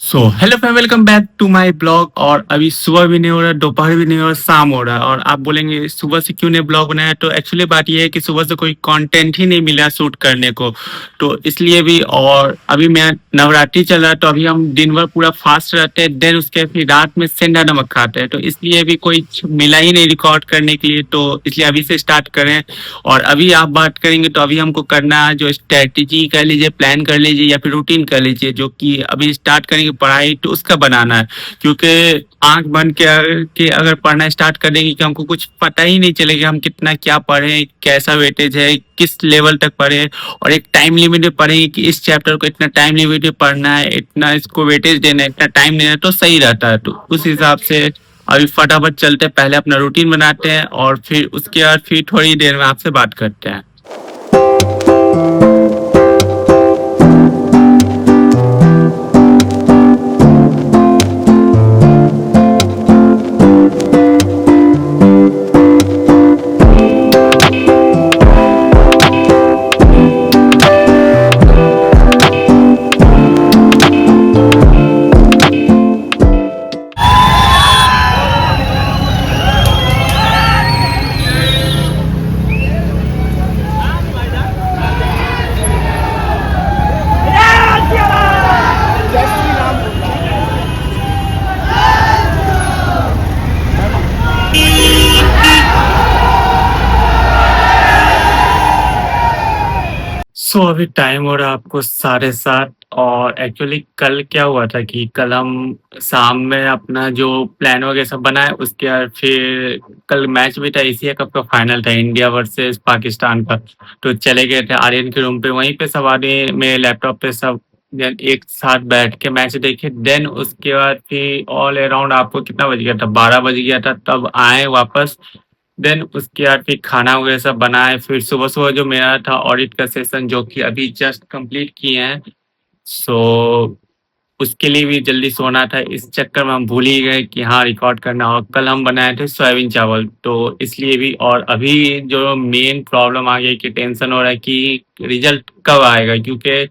So hello friend, welcome back to my blog. और अभी सुबह भी नहीं हो रहा, दोपहर भी नहीं हो रहा, शाम हो रहा है। और आप बोलेंगे सुबह से क्यों नहीं ब्लॉग बनाया, तो एक्चुअली बात ये है कि सुबह से कोई कंटेंट ही नहीं मिला शूट करने को, तो इसलिए भी। और अभी मैं नवरात्रि चल रहा है, तो अभी हम दिन भर पूरा फास्ट रहते हैं, देन उसके फिर रात में सेंधा नमक खाते हैं, तो इसलिए भी कोई मिला ही नहीं रिकॉर्ड करने के लिए, तो इसलिए अभी से स्टार्ट करें। और अभी आप बात करेंगे तो अभी हमको करना है जो स्ट्रेटजी कह लीजिए, प्लान कर लीजिए या फिर रूटीन कर लीजिए, जो कि अभी स्टार्ट करेंगे पढ़ाई तो उसका बनाना है। क्योंकि आंख बंद के अगर पढ़ना स्टार्ट कर देंगे कि हमको कुछ पता ही नहीं चलेगा हम कितना क्या पढ़ें, कैसा वेटेज है, किस लेवल तक पढ़े। और एक टाइम लिमिट में पढ़ेंगे कि इस चैप्टर को इतना टाइम लिमिट में पढ़ना है, इतना इसको वेटेज देना है, इतना टाइम देना है, तो सही रहता है। तो उस हिसाब से अभी फटाफट चलते हैं, पहले अपना रूटीन बनाते हैं और फिर उसके बाद फिर थोड़ी देर में आपसे बात करते हैं। अभी टाइम हो रहा है आपको 7:30। और एक्चुअली कल क्या हुआ था कि कल हम शाम में अपना जो प्लान वगैरह सब बनाए, उसके बाद फिर कल मैच भी था, एशिया कप का फाइनल था, इंडिया वर्सेस पाकिस्तान का। तो चले गए थे आर्यन के रूम पे, वहीं पे सब आदमी मेरे लैपटॉप पे सब एक साथ बैठ के मैच देखे। देन उसके बाद फिर ऑल अराउंड आपको कितना बज गया था, 12 बज गया था, तब आए वापस। देन उसके बाद फिर खाना वगैरह सब बनाए, फिर सुबह सुबह जो मेरा था ऑडिट का सेशन, जो कि अभी जस्ट कंप्लीट किए हैं। सो उसके लिए भी जल्दी सोना था, इस चक्कर में हम भूल ही गए कि हाँ रिकॉर्ड करना। और कल हम बनाए थे सोयाबीन चावल, तो इसलिए भी। और अभी जो मेन प्रॉब्लम आ गई कि टेंशन हो रहा है कि रिजल्ट कब आएगा, क्योंकि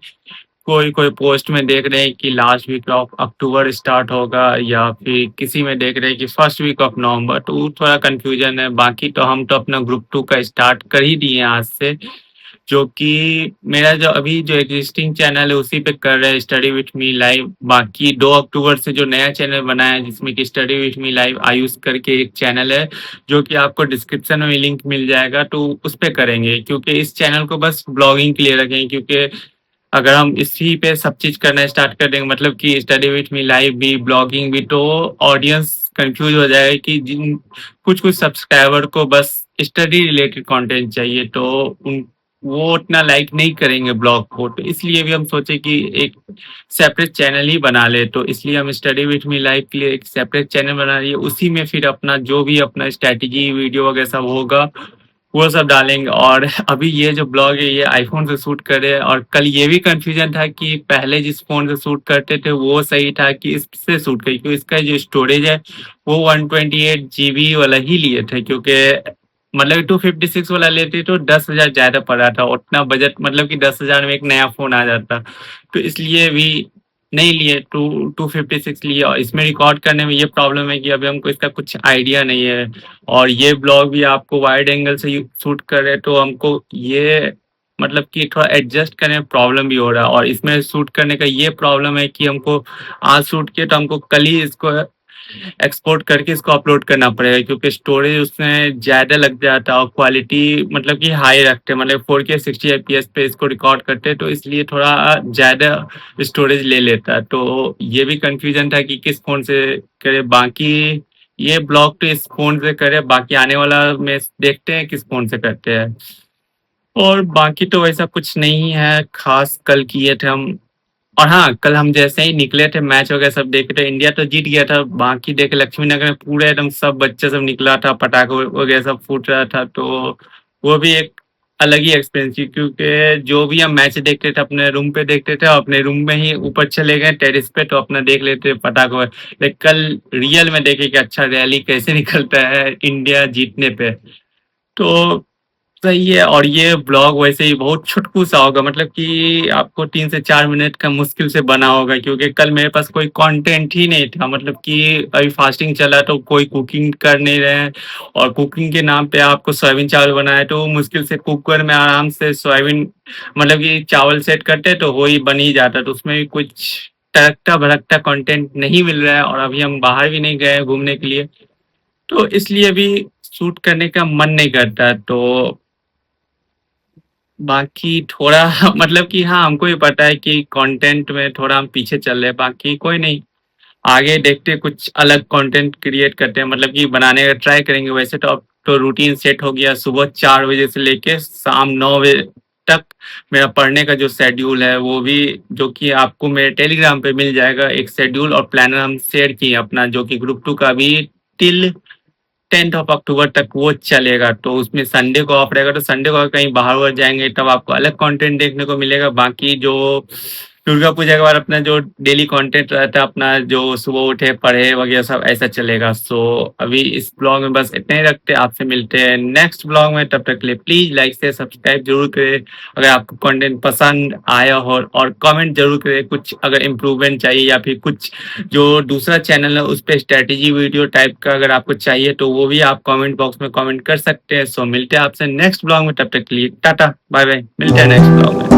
कोई कोई पोस्ट में देख रहे हैं कि last week of October start होगा, या फिर किसी में देख रहे हैं कि फर्स्ट वीक ऑफ नवंबर। तो वो थोड़ा कंफ्यूजन है। बाकी तो हम तो अपना ग्रुप 2 का स्टार्ट कर ही दिए हैं आज से, जो कि मेरा जो अभी जो एग्जिस्टिंग चैनल है उसी पे कर रहे हैं, स्टडी विथ मी लाइव। बाकी 2 अक्टूबर से जो नया चैनल बना है, जिसमें कि study with me live Ayush करके एक चैनल है, जो कि आपको डिस्क्रिप्शन में लिंक मिल जाएगा, तो उस पे करेंगे। क्योंकि इस चैनल को बस ब्लॉगिंग के लिए रखेंगे, क्योंकि अगर हम इसी पे सब चीज करना स्टार्ट कर देंगे, मतलब कि स्टडी विथ मी लाइव भी ब्लॉगिंग भी, तो ऑडियंस कंफ्यूज हो जाएगा कि जिन कुछ कुछ सब्सक्राइबर को बस स्टडी रिलेटेड कंटेंट चाहिए, तो उन वो उतना लाइक नहीं करेंगे ब्लॉग को। तो इसलिए भी हम सोचे कि एक सेपरेट चैनल ही बना ले, तो इसलिए हम स्टडी विथ मी लाइव के लिए एक सेपरेट चैनल बना रही है। उसी में फिर अपना जो भी अपना स्ट्रैटेजी वीडियो वगैरह सब होगा वो सब डालेंगे। और अभी ये जो ब्लॉग है ये आईफोन से शूट करे। और कल ये भी कंफ्यूजन था कि पहले जिस फोन से शूट करते थे वो सही था कि इससे शूट करे, क्योंकि इसका जो स्टोरेज है वो 128 GB वाला ही लिए थे। क्योंकि मतलब 256 वाला लेते तो 10,000 ज्यादा पड़ा था, उतना बजट मतलब कि 10,000 में एक नया फोन आ जाता। तो इसलिए भी नहीं लिए, 256 लिए। और इसमें रिकॉर्ड करने में ये प्रॉब्लम है कि अभी हमको इसका कुछ आइडिया नहीं है। और ये ब्लॉग भी आपको वाइड एंगल से शूट करे, तो हमको ये मतलब कि थोड़ा एडजस्ट करने में प्रॉब्लम भी हो रहा है। और इसमें शूट करने का ये प्रॉब्लम है कि हमको आज शूट किया तो हमको कल ही इसको एक्सपोर्ट करके इसको अपलोड करना पड़ेगा, क्योंकि स्टोरेज उसमें ज़्यादा लग जाता है। और क्वालिटी मतलब कि हाई रखते हैं, मतलब 4K 60 FPS पे इसको रिकॉर्ड करते हैं, तो इसलिए थोड़ा ज़्यादा स्टोरेज ले लेता है। तो ये भी कंफ्यूजन था कि किस फ़ोन से करें। बाकी ये ब्लॉग तो इस फ़ोन से करें, बाकी आने वाला में देखते हैं किस फ़ोन से करते हैं। और बाकी तो वैसा कुछ नहीं है खास कल किए थे हम। और हाँ, कल हम जैसे ही निकले थे मैच वगैरह सब देखे थे, इंडिया तो जीत गया था। बाकी देखे लक्ष्मी नगर में पूरे एकदम सब बच्चे सब निकला था, पटाखे वगैरह सब फूट रहा था। तो वो भी एक अलग ही एक्सपीरियंस थी, क्योंकि जो भी हम मैच देखते थे अपने रूम पे देखते थे, और अपने रूम में ही ऊपर चले गए टेरिस पे तो अपना देख लेते पटाखे। लेकिन कल रियल में देखे कि अच्छा रैली कैसे निकलता है इंडिया जीतने पे। तो सही है और ये ब्लॉग वैसे ही बहुत छुटकू-सा होगा मतलब कि आपको 3 से 4 मिनट का मुश्किल से बना होगा क्योंकि कल मेरे पास कोई कंटेंट ही नहीं था मतलब कि अभी फास्टिंग चला तो कोई कुकिंग कर नहीं रहे हैं और कुकिंग के नाम पे आपको सोयाबीन चावल बनाना है तो वो मुश्किल से कुकर में आराम से सोयाबीन मतलब कि चावल सेट करते तो वो ही बन ही जाता तो उसमें भी कुछ तड़कता-भड़कता कंटेंट नहीं मिल रहा है और अभी हम बाहर भी नहीं गए हैं घूमने के लिए, तो इसलिए अभी शूट करने का मन नहीं करता तो बाकी थोड़ा मतलब कि हाँ, हमको भी पता है कि कंटेंट में थोड़ा हम पीछे चल रहे हैं, बाकी कोई नहीं, आगे देखते हैं कुछ अलग कंटेंट क्रिएट करते हैं मतलब कि बनाने का ट्राई करेंगे। वैसे तो अब तो रूटीन सेट हो गया, सुबह 4 बजे से लेके शाम 9 बजे तक मेरा पढ़ने का जो शेड्यूल है, वो भी जो कि आपको मेरे टेलीग्राम पे मिल जाएगा। एक शेड्यूल और प्लानर हम शेयर किए अपना जो कि ग्रुप 2 का अभी टिल 10th ऑफ अक्टूबर तक वो चलेगा, तो उसमें संडे को ऑफ रहेगा, तो संडे को अगर कहीं बाहर-वाहर जाएँगे तब आपको अलग कंटेंट देखने को मिलेगा। बाकी जो दुर्गा पूजा के बाद अपना जो डेली कंटेंट रहता है, अपना जो सुबह उठे, पढ़े वगैरह सब ऐसा चलेगा। सो अभी इस ब्लॉग में बस इतना ही रखते हैं, आपसे मिलते हैं नेक्स्ट ब्लॉग में, तब तक के लिए प्लीज़ लाइक शेयर सब्सक्राइब ज़रूर करें। अगर आपको कंटेंट पसंद आया हो और कमेंट ज़रूर करें, कुछ अगर इम्प्रूवमेंट चाहिए या फिर कुछ जो दूसरा चैनल है उस पे स्ट्रैटेजी वीडियो टाइप का अगर आपको चाहिए तो वो भी आप कमेंट बॉक्स में कमेंट कर सकते हैं। सो मिलते हैं आपसे नेक्स्ट ब्लॉग में, तब तक के लिए टाटा बाय बाय, मिलते हैं नेक्स्ट ब्लॉग में।